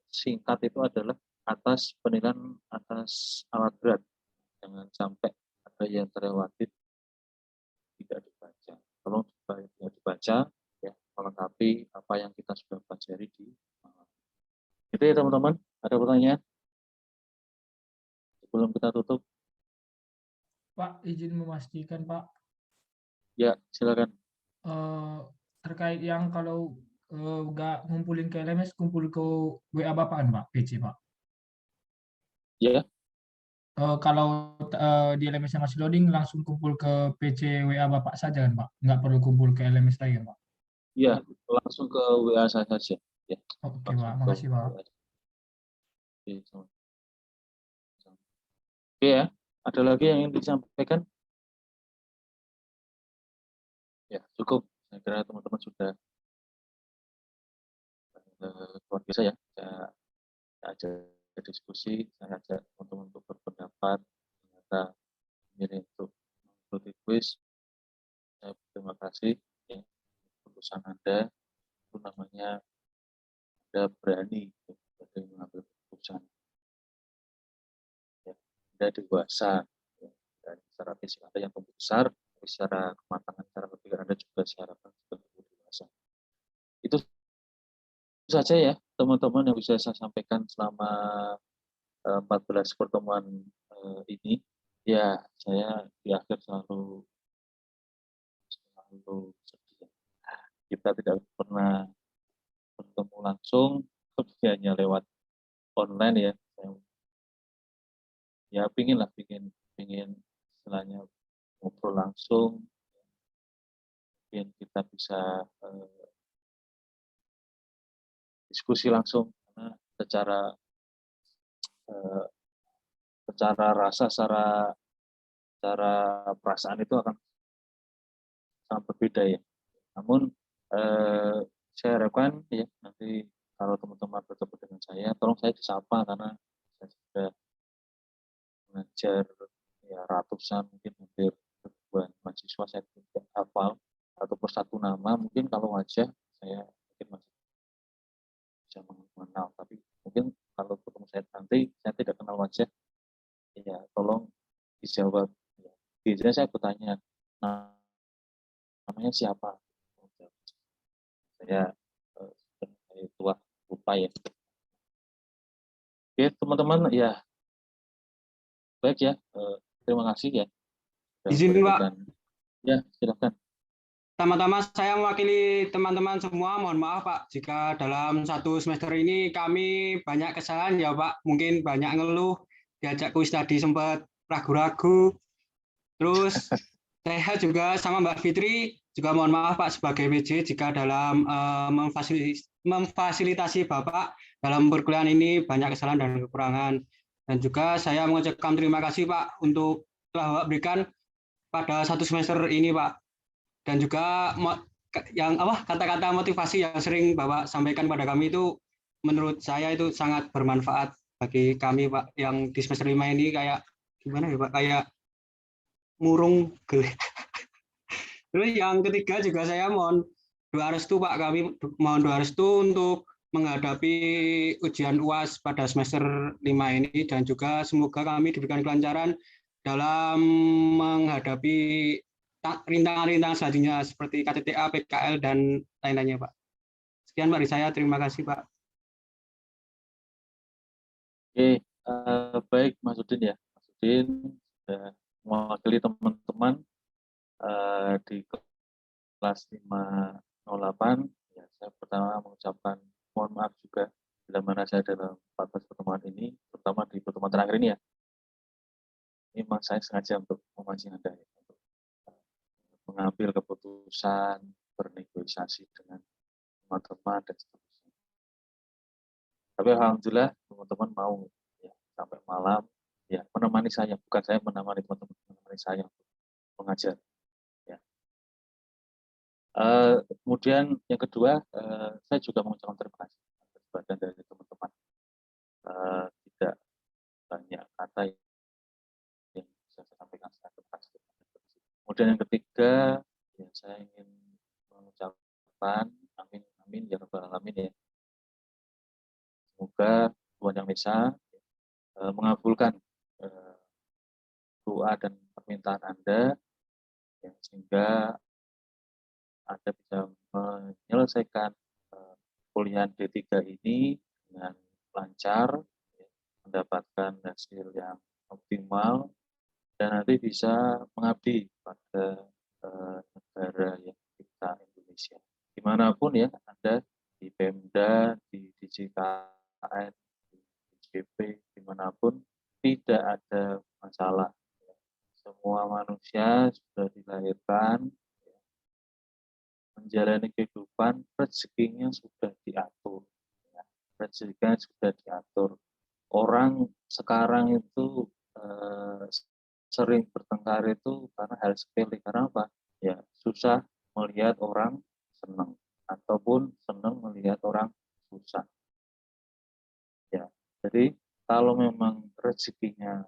singkat itu adalah atas penilaian atas alat berat. Jangan sampai ada yang terlewati tidak dibaca. Tolong tidak dibaca ya, melengkapi apa yang kita sudah pelajari di itu ya teman-teman. Ada pertanyaan sebelum kita tutup? Pak, izin memastikan Pak. Ya, silakan. Terkait yang kalau nggak ngumpulin ke LMS, kumpul ke WA Bapak Pak, PC Pak. Ya. Kalau di LMS-nya masih loading, langsung kumpul ke PC WA Bapak saja kan Pak? Nggak perlu kumpul ke LMS lagi Pak? Iya, langsung ke WA saya saja. Ya. Oke Pak, makasih Pak. Oke ya, ada lagi yang ingin disampaikan? Ya, cukup. Saya kira teman-teman sudah luar biasa ya. Saya ajak diskusi, saya ajak teman-teman untuk berpendapat, ternyata ini untuk mengikuti kuis. Saya terima kasih ya, keputusan Anda, itu namanya Anda berani untuk mengambil keputusan. Ya, Anda dewasa, ya, dan secara fisik Anda yang tumbuh besar, tapi secara kematangan, secara berpikir Anda juga secara dewasa. Itu saja ya teman-teman yang bisa saya sampaikan selama 14 pertemuan ini. Ya, saya di akhir selalu sedih. Kita tidak pernah bertemu langsung, hanya lewat online ya. Ya, pingin istilahnya ngobrol langsung. Mungkin kita bisa diskusi langsung, karena secara rasa, secara perasaan itu akan sangat berbeda ya. Namun saya harapkan ya nanti kalau teman-teman bertemu dengan saya, tolong saya disapa karena saya sudah mengajar ya ratusan, mungkin hampir ribuan mahasiswa, saya tidak hafal atau persatu nama. Mungkin kalau wajah saya mungkin masih bisa mengenal, tapi mungkin kalau ketemu saya nanti saya tidak kenal wajah, ya tolong dijawab. Biasanya saya bertanya, namanya siapa? Saya tua lupa ya. Oke teman-teman, ya baik ya, terima kasih ya. Izin Pak. Ya silakan. Pertama-tama saya mewakili teman-teman semua, mohon maaf Pak jika dalam satu semester ini kami banyak kesalahan ya Pak, mungkin banyak ngeluh, diajak kuis tadi sempat ragu-ragu. Terus saya juga sama Mbak Fitri juga mohon maaf Pak sebagai PJ jika dalam memfasilitasi Bapak dalam perkuliahan ini banyak kesalahan dan kekurangan. Dan juga saya mengucapkan terima kasih Pak untuk telah Bapak berikan pada satu semester ini, Pak. Dan juga yang kata-kata motivasi yang sering Bapak sampaikan pada kami itu menurut saya itu sangat bermanfaat bagi kami, Pak, yang di semester 5 ini kayak gimana ya, Pak? Kayak murung geleh. Terus yang ketiga juga saya mohon doa restu, Pak. Kami mohon doa restu untuk menghadapi ujian UAS pada semester 5 ini, dan juga semoga kami diberikan kelancaran dalam menghadapi rintangan-rintangan selanjutnya seperti KTTA, PKL, dan lain-lainnya, Pak. Sekian dari saya, terima kasih, Pak. Oke, baik Mas Udin ya. Mas Udin sudah mewakili teman-teman di kelas 508. Ya, saya pertama mengucapkan mohon maaf juga bila mana saya dalam 14 pertemuan ini, terutama di pertemuan terakhir ini ya. Ini memang saya sengaja untuk memancing Anda ya, untuk mengambil keputusan, bernegosiasi dengan teman-teman dan seterusnya. Tapi alhamdulillah teman-teman mau ya, sampai malam ya menemani saya, bukan saya menemani teman-teman, menemani saya untuk mengajar. Ya. Kemudian yang kedua, saya juga mengucapkan terima kasih atas perhatian dari teman-teman. Tidak banyak kata yang bisa saya sampaikan secara tegas. Kemudian yang ketiga, ya, saya ingin mengucapkan amin ya rabbal alamin ya. Semoga Tuhan Yang Maha Esa mengabulkan doa dan permintaan Anda ya, sehingga Anda bisa menyelesaikan kuliah D3 ini dengan lancar, ya, mendapatkan hasil yang optimal, dan nanti bisa mengabdi pada negara yang kita Indonesia. Dimanapun ya Anda, di Pemda, di DJKN, di DJP, dimanapun tidak ada masalah. Semua manusia sudah dilahirkan menjalani kehidupan, rezekinya sudah diatur. Ya. Rezekinya sudah diatur. Orang sekarang itu sering bertengkar itu karena hal sepele. Karena apa? Ya susah melihat orang senang ataupun senang melihat orang susah. Ya, jadi kalau memang rezekinya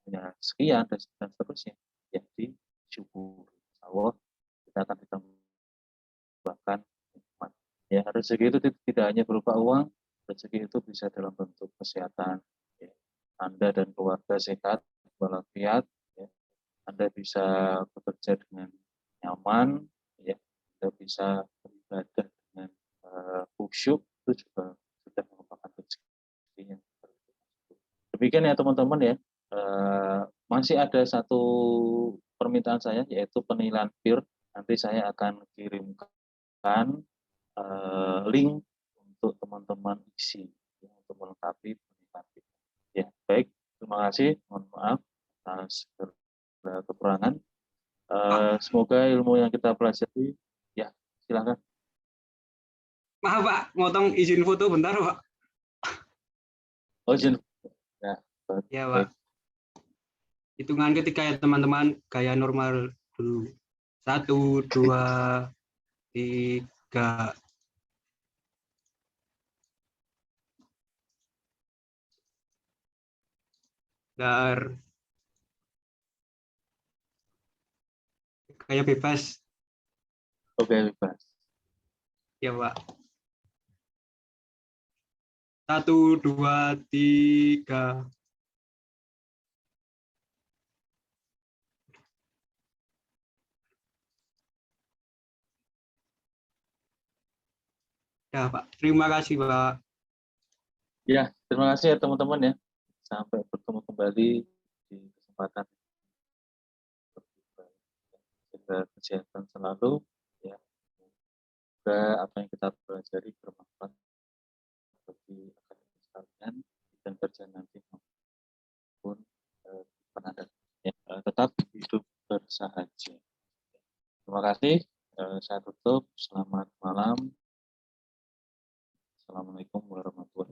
ya sekian dan seterusnya, ya disyukuri. Allah kita akan ditambahkan nikmat. Ya, rezeki itu tidak hanya berupa uang, rezeki itu bisa dalam bentuk kesehatan. Ya. Anda dan keluarga sehat, walafiat, ya. Anda bisa bekerja dengan nyaman, ya. Anda bisa beribadah dengan khusyuk, itu juga sudah merupakan rezekinya. Demikian ya teman-teman ya. Masih ada satu permintaan saya, yaitu penilaian peer. Nanti saya akan kirimkan link untuk teman-teman isi ya, untuk melengkapi penilaian peer. Ya, baik. Terima kasih. Mohon maaf atas segala kekurangan. Semoga ilmu yang kita pelajari, ya silakan. Maaf Pak, motong izin foto bentar Pak. Oh, izin. Ya, ya Pak. Hitungan ketika ya teman-teman, gaya normal dulu. 1, 2, 3. Dar. Kayak bebas. Oke, bebas. Ya Pak. 1, 2, 3. Ya Pak, terima kasih Pak. Ya, terima kasih ya teman-teman ya. Sampai bertemu kembali di kesempatan jaga kesehatan selalu ya. Semoga apa yang kita pelajari bermanfaat bagi akademik sekalian dan kerja nanti maupun penanda. Ya, tetap hidup bersahaja. Terima kasih. Saya tutup. Selamat malam.